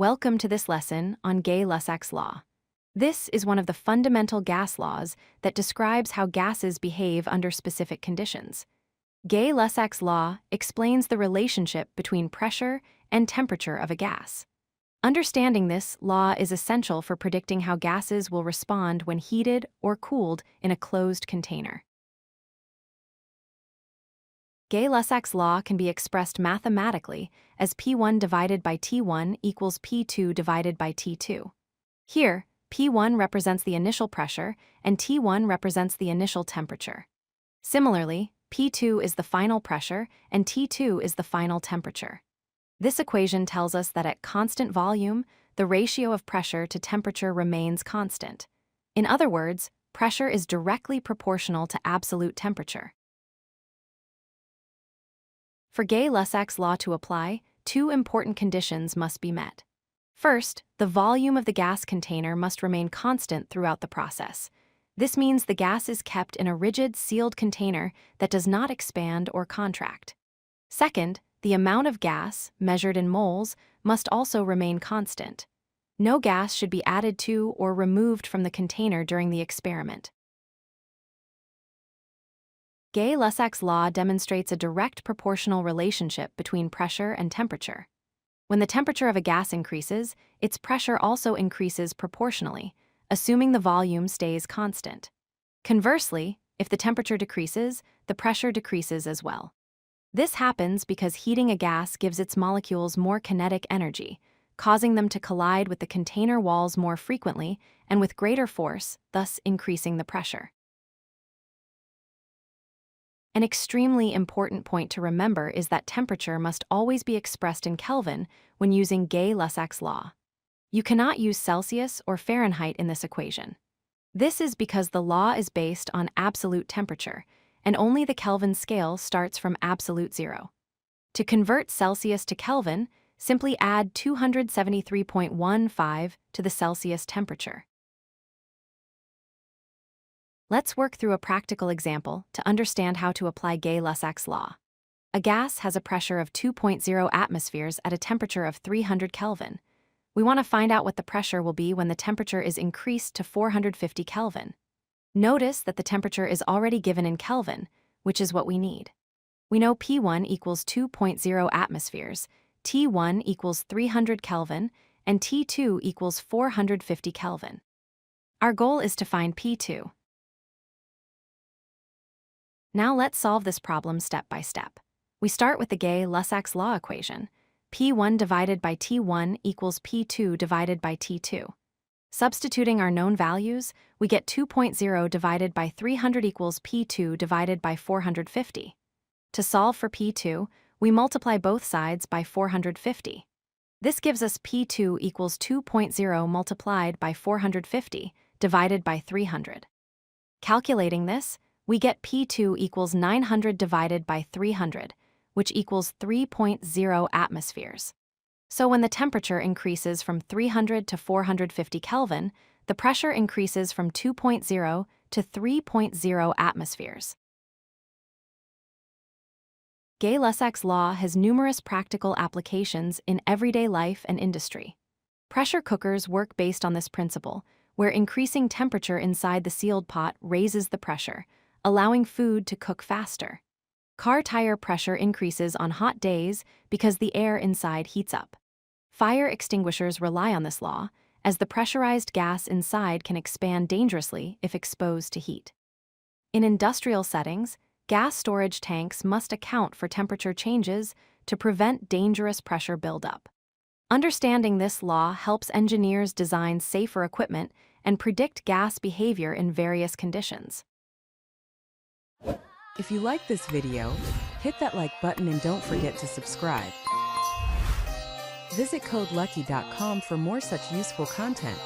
Welcome to this lesson on Gay-Lussac's law. This is one of the fundamental gas laws that describes how gases behave under specific conditions. Gay-Lussac's law explains the relationship between pressure and temperature of a gas. Understanding this law is essential for predicting how gases will respond when heated or cooled in a closed container. Gay-Lussac's law can be expressed mathematically as P1 divided by T1 equals P2 divided by T2. Here, P1 represents the initial pressure and T1 represents the initial temperature. Similarly, P2 is the final pressure and T2 is the final temperature. This equation tells us that at constant volume, the ratio of pressure to temperature remains constant. In other words, pressure is directly proportional to absolute temperature. For Gay-Lussac's law to apply, two important conditions must be met. First, the volume of the gas container must remain constant throughout the process. This means the gas is kept in a rigid, sealed container that does not expand or contract. Second, the amount of gas, measured in moles, must also remain constant. No gas should be added to or removed from the container during the experiment. Gay-Lussac's law demonstrates a direct proportional relationship between pressure and temperature. When the temperature of a gas increases, its pressure also increases proportionally, assuming the volume stays constant. Conversely, if the temperature decreases, the pressure decreases as well. This happens because heating a gas gives its molecules more kinetic energy, causing them to collide with the container walls more frequently and with greater force, thus increasing the pressure. An extremely important point to remember is that temperature must always be expressed in Kelvin when using Gay-Lussac's law. You cannot use Celsius or Fahrenheit in this equation. This is because the law is based on absolute temperature, and only the Kelvin scale starts from absolute zero. To convert Celsius to Kelvin, simply add 273.15 to the Celsius temperature. Let's work through a practical example to understand how to apply Gay-Lussac's law. A gas has a pressure of 2.0 atmospheres at a temperature of 300 Kelvin. We want to find out what the pressure will be when the temperature is increased to 450 Kelvin. Notice that the temperature is already given in Kelvin, which is what we need. We know P1 equals 2.0 atmospheres, T1 equals 300 Kelvin, and T2 equals 450 Kelvin. Our goal is to find P2. Now let's solve this problem step by step. We start with the Gay-Lussac's law equation. P1 divided by T1 equals P2 divided by T2. Substituting our known values, we get 2.0 divided by 300 equals P2 divided by 450. To solve for P2, we multiply both sides by 450. This gives us P2 equals 2.0 multiplied by 450 divided by 300. Calculating this, we get P2 equals 900 divided by 300, which equals 3.0 atmospheres. So when the temperature increases from 300 to 450 Kelvin, the pressure increases from 2.0 to 3.0 atmospheres. Gay-Lussac's law has numerous practical applications in everyday life and industry. Pressure cookers work based on this principle, where increasing temperature inside the sealed pot raises the pressure, allowing food to cook faster. Car tire pressure increases on hot days because the air inside heats up. Fire extinguishers rely on this law, as the pressurized gas inside can expand dangerously if exposed to heat. In industrial settings, gas storage tanks must account for temperature changes to prevent dangerous pressure buildup. Understanding this law helps engineers design safer equipment and predict gas behavior in various conditions. If you like this video, hit that like button and don't forget to subscribe. Visit codelucky.com for more such useful content.